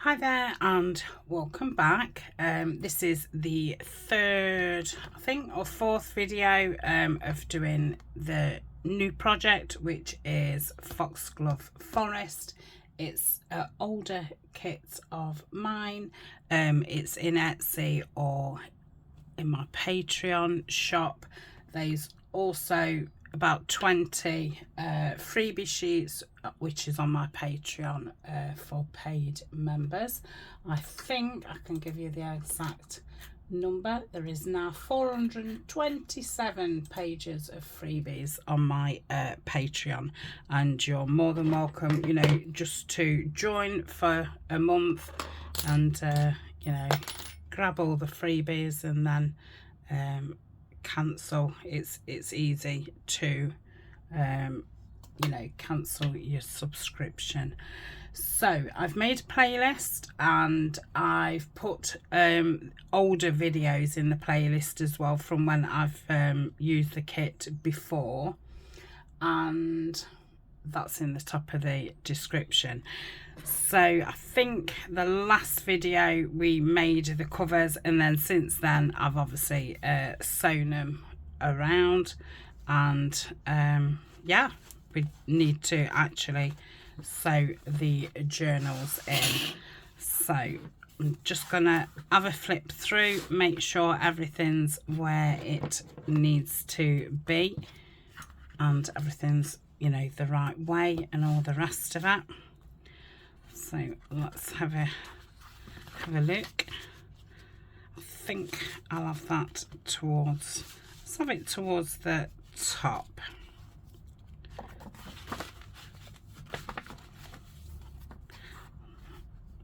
Hi there and welcome back. This is the third, I think, or fourth video of doing the new project, which is Foxglove Forest. It's an older kit of mine. It's in Etsy or in my Patreon shop. There's also about 20 freebie sheets, which is on my Patreon for paid members. I think I can give you the exact number. There is now 427 pages of freebies on my Patreon, and you're more than welcome, you know, just to join for a month and you know, grab all the freebies and then cancel. It's easy to you know, cancel your subscription. So I've made a playlist and I've put older videos in the playlist as well from when I've used the kit before, and that's in the top of the description. So I think the last video we made the covers, and then since then I've obviously sewn them around, and yeah, we need to actually sew the journals in. So I'm just gonna have a flip through, make sure everything's where it needs to be and everything's, you know, the right way and all the rest of it. So let's have a look. I think I'll have that towards, let's have it towards the top.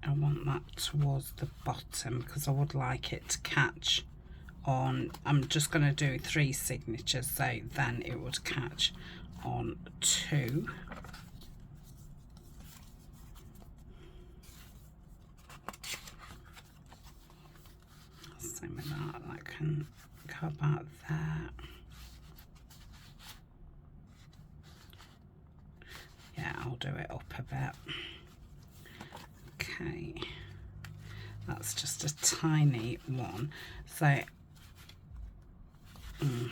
I want that towards the bottom because I would like it to catch on. I'm just going to do 3 signatures, so then it would catch on 2. Same with that can go about there. Yeah, I'll do it up a bit. Okay, that's just a tiny one, so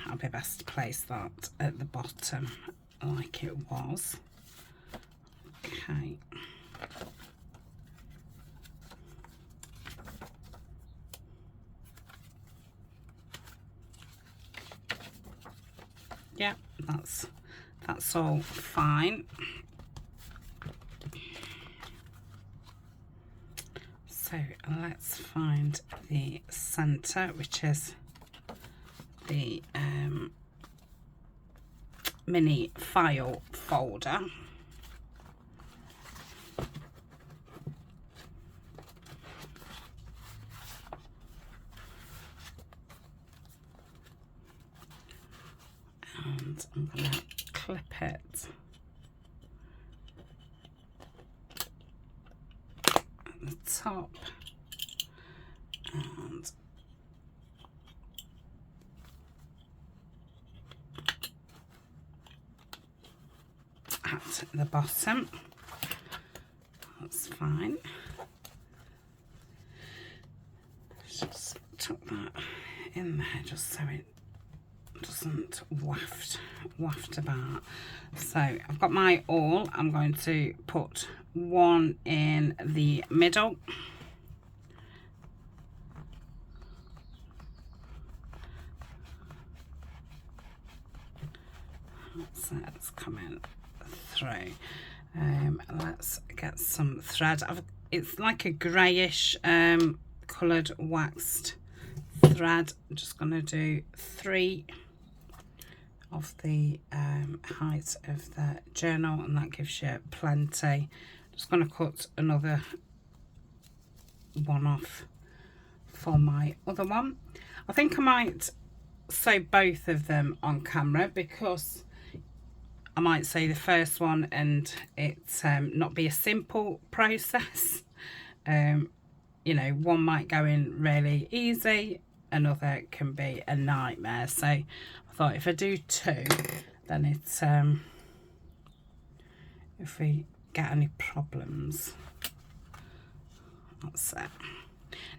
I'll be best to place that at the bottom like it was. Okay. Yeah, that's all fine. So let's find the center, which is the mini file folder. And I'm going to clip it at the top and at the bottom. That's fine. Just tuck that in there just so it doesn't waft about. So I've got my awl. I'm going to put one in the middle. So it's coming through. Let's get some thread. It's like a greyish coloured waxed thread. I'm just going to do 3 of the height of the journal, and that gives you plenty. Just going to cut another one off for my other one. I think I might sew both of them on camera because I might say the first one and it's not be a simple process. You know, one might go in really easy, another can be a nightmare. So I thought if I do 2, then it's if we get any problems, That's it.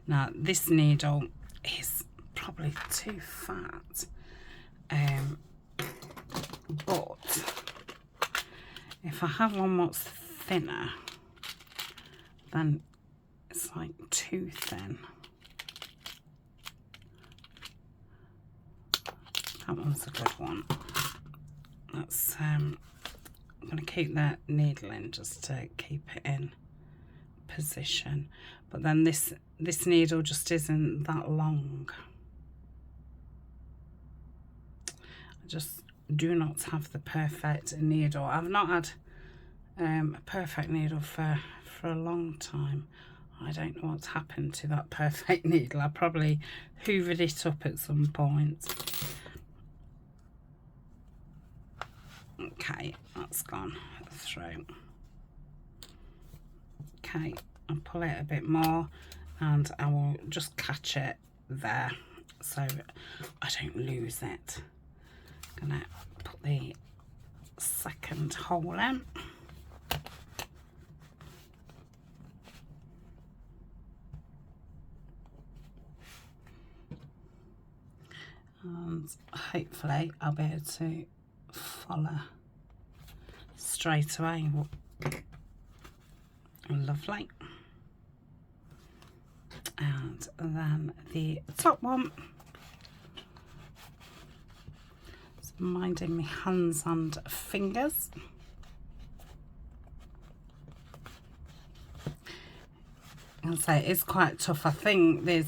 Now this needle is probably too fat, but if I have one that's thinner, then it's like too thin. That one's a good one. That's I'm going to keep that needle in just to keep it in position. But then this needle just isn't that long. I just do not have the perfect needle. I've not had a perfect needle for a long time. I don't know what's happened to that perfect needle. I probably hoovered it up at some point. Okay, that's gone through. Okay, I'll pull it a bit more and I will just catch it there so I don't lose it. I'm gonna put the second hole in. And hopefully I'll be able to follow straight away. Lovely. And then the top one. Just minding my hands and fingers. I'll say it's quite tough. I think there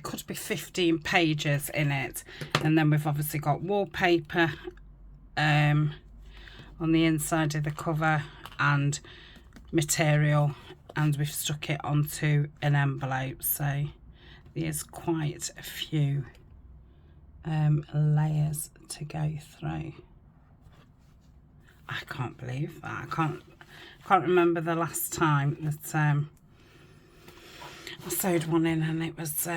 could be 15 pages in it, and then we've obviously got wallpaper on the inside of the cover and material, and we've stuck it onto an envelope, so there's quite a few layers to go through. I can't believe that. I can't remember the last time that I sewed one in and it was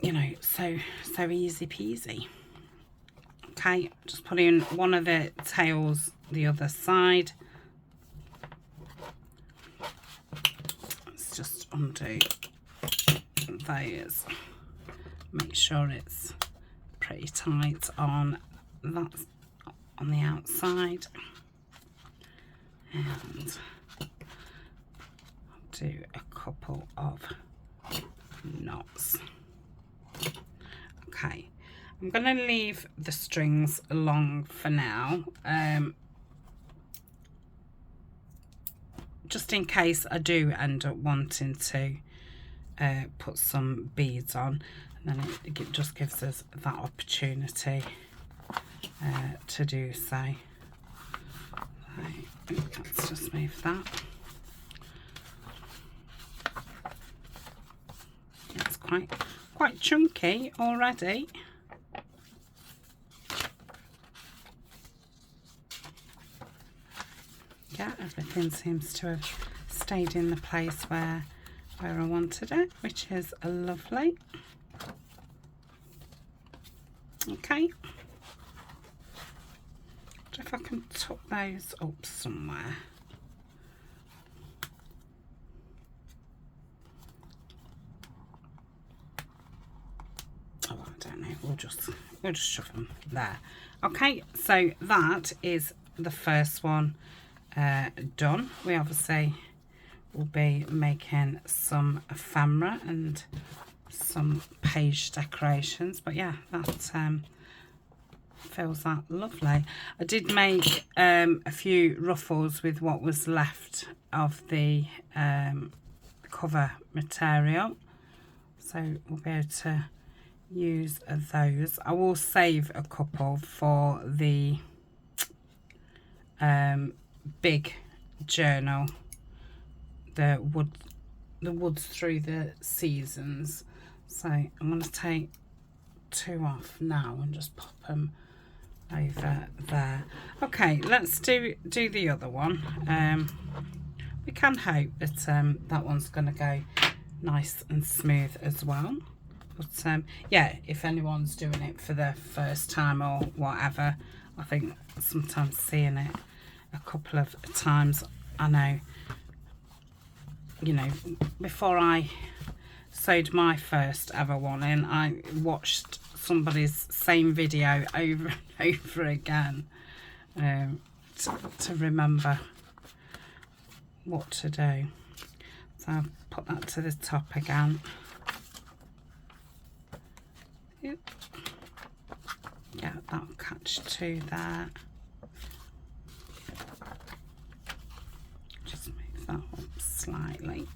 you know, so easy peasy. Okay, just put in one of the tails the other side. Let's just undo those. Make sure it's pretty tight on that, on the outside, and I'll do a couple of knots. Okay, I'm going to leave the strings long for now, just in case I do end up wanting to put some beads on, and then it just gives us that opportunity to do so. Right, let's just move that. It's quite chunky already. Yeah, everything seems to have stayed in the place where I wanted it, which is lovely. Okay, if I can tuck those up somewhere. Oh, I don't know, we'll just shove them there. Okay, so that is the first one done. We obviously will be making some ephemera and some page decorations, but yeah, that feels that lovely. I did make a few ruffles with what was left of the cover material, so we'll be able to use those. I will save a couple for the big journal, the woods through the seasons. So I'm going to take two off now and just pop them over there. Okay, let's do the other one. We can hope that that one's going to go nice and smooth as well. But yeah, if anyone's doing it for the first time or whatever, I think sometimes seeing it a couple of times, I know you know, before I sewed my first ever one in, I watched somebody's same video over and over again to remember what to do. So I've put that to the top again. Yep. Yeah, that'll catch two there. Just move that up slightly.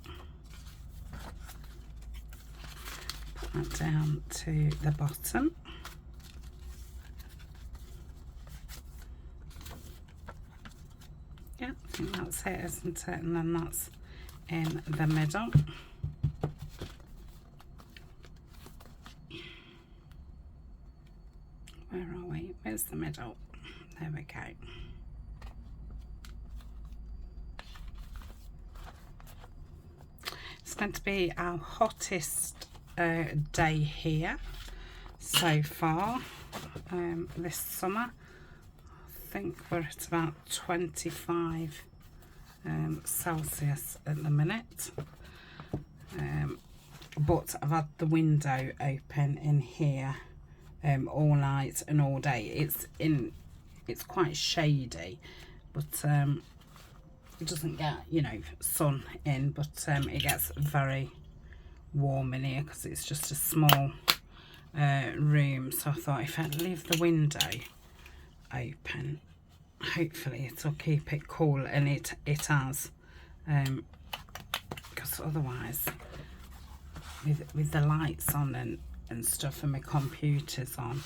Put that down to the bottom. Yeah, I think that's it, isn't it? And then that's in the middle. Where are we? Where's the middle? There we go. It's going to be our hottest day here so far this summer. I think we're at about 25 Celsius at the minute, but I've had the window open in here all night and all day. It's quite shady, but it doesn't get, you know, sun in, but it gets very warm in here because it's just a small room. So I thought if I leave the window open, hopefully it'll keep it cool, and it has, because otherwise with the lights on and stuff and my computer's on,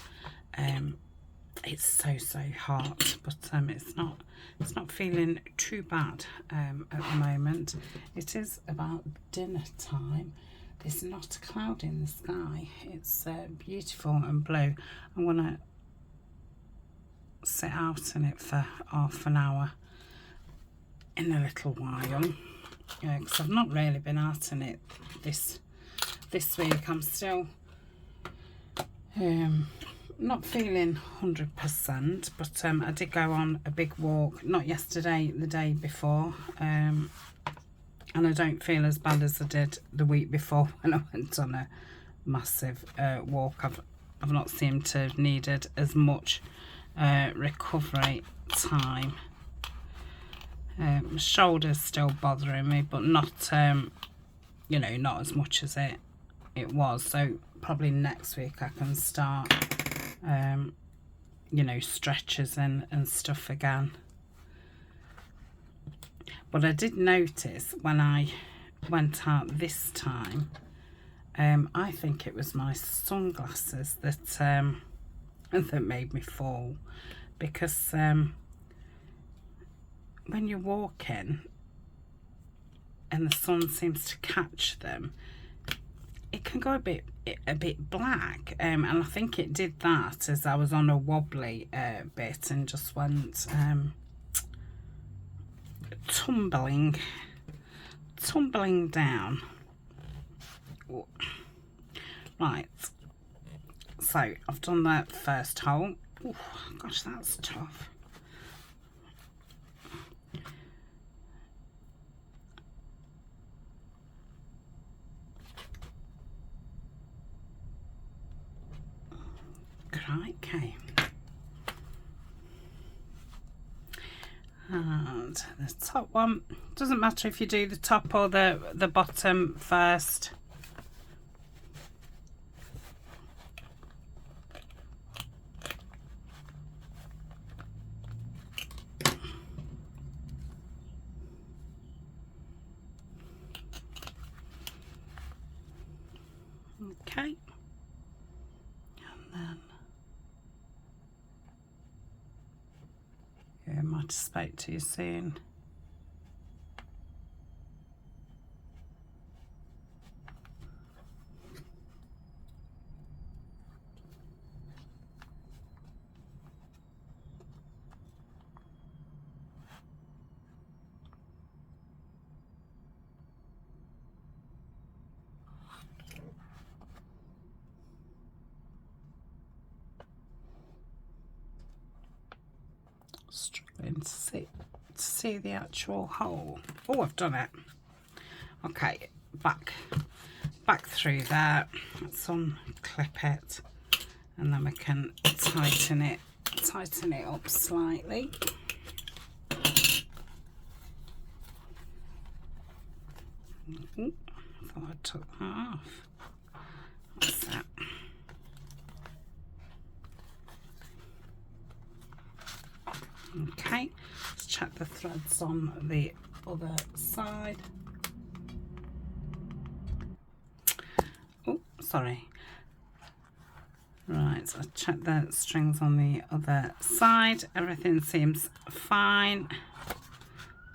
it's so hot, but it's not feeling too bad at the moment. It is about dinner time. There's not a cloud in the sky. It's beautiful and blue. I'm gonna sit out in it for half an hour in a little while, because I've not really been out in it this week. I'm still not feeling 100%, but I did go on a big walk, not yesterday, the day before, and I don't feel as bad as I did the week before when I went on a massive walk. I've not seemed to have needed as much recovery time. My shoulder's still bothering me, but not you know, not as much as it was. So probably next week I can start you know, stretches and stuff again. But I did notice when I went out this time, I think it was my sunglasses that that made me fall, because when you're walking and the sun seems to catch them, it can go a bit black, and I think it did that as I was on a wobbly bit and just went tumbling down. Right, so I've done that first hole. Ooh, gosh, that's tough. Okay, and the top one, doesn't matter if you do the top or the bottom first. Okay, and then I might speak to you soon. Struggling to see the actual hole. Oh, I've done it. Okay, back through there. Let's unclip it, and then we can tighten it up slightly. Ooh, I thought I took that off. What's that? Okay, let's check the threads on the other side. Oh, sorry. Right, so I'll check the strings on the other side. Everything seems fine.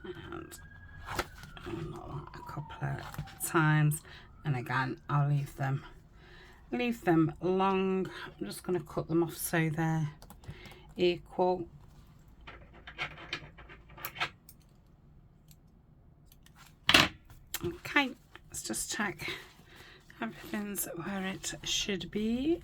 And not that, a couple of times. And again, I'll leave them long. I'm just going to cut them off so they're equal. Okay, let's just check everything's where it should be.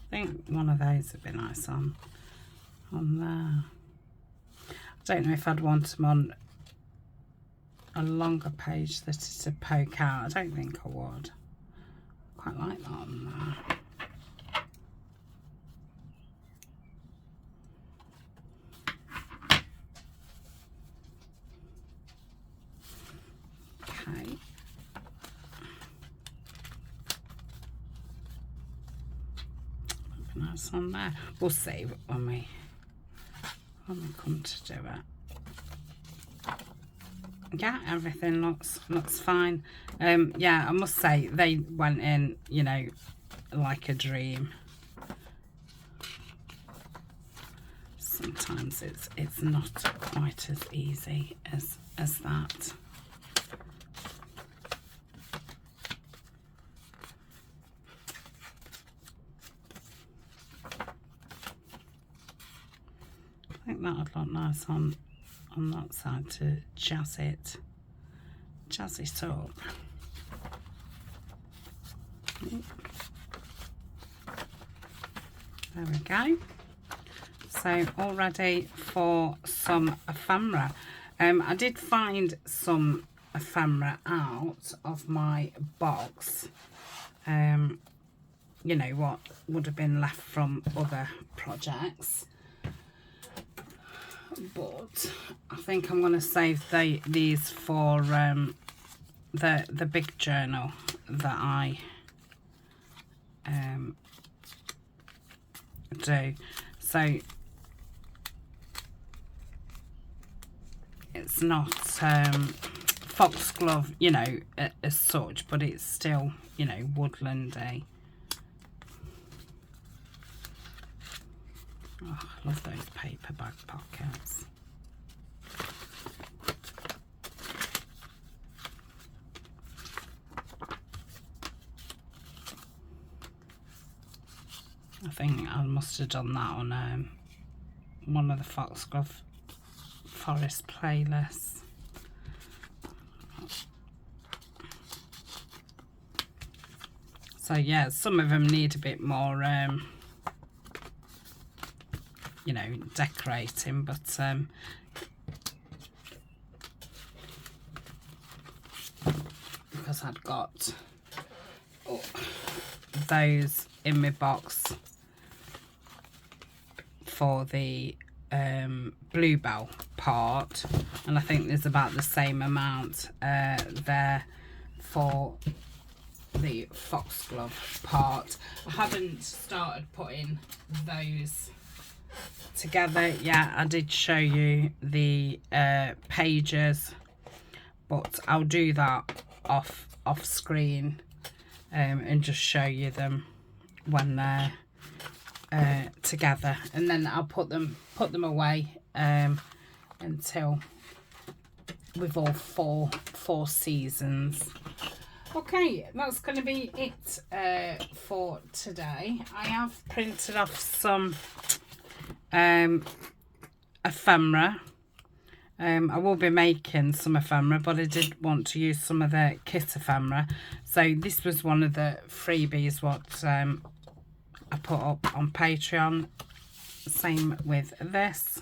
I think one of those would be nice on there. I don't know if I'd want them on a longer page that to poke out. I don't think I would. Quite like that on there. Okay. Nice on there. We'll see when we come to do it. Yeah, everything looks fine. Yeah, I must say they went in, you know, like a dream. Sometimes it's not quite as easy as that. I think that would look nice on that side to jazz it up. There we go. So all ready for some ephemera. I did find some ephemera out of my box. You know, what would have been left from other projects. But I think I'm going to save these for the big journal that I do. So it's not Foxglove, you know, as such, but it's still, you know, woodlandy. Oh, I love those paper bag pockets. I think I must have done that on one of the Foxglove forest playlists. So yeah, some of them need a bit more you know, decorating, but because I'd got those in my box for the bluebell part, and I think there's about the same amount there for the Foxglove part. I haven't started putting those together yet. I did show you the pages, but I'll do that off screen and just show you them when they're together, and then I'll put them away until with all four seasons. Okay, that's going to be it for today. I have printed off some ephemera. I will be making some ephemera, but I did want to use some of the kit ephemera. So this was one of the freebies what I put up on Patreon. Same with this.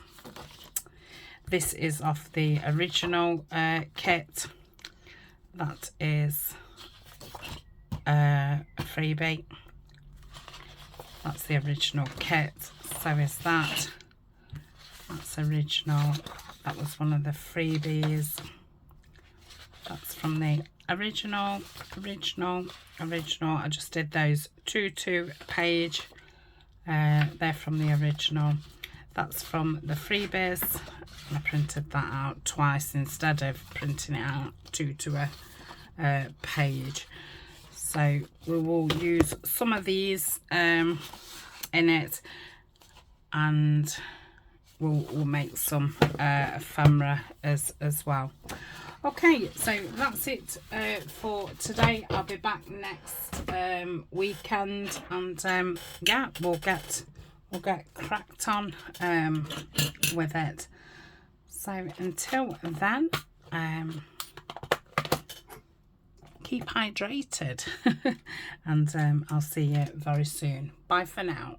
This is off the original kit. That is a freebie. That's the original kit. So is that. That's original. That was one of the freebies. That's from the original. I just did those 2 page. They're from the original. That's from the freebies. I printed that out twice instead of printing it out 2 to a page. So we will use some of these in it, and we'll make some ephemera as well. Okay, so that's it for today. I'll be back next weekend, and yeah, we'll get cracked on with it. So until then, keep hydrated, and I'll see you very soon. Bye for now.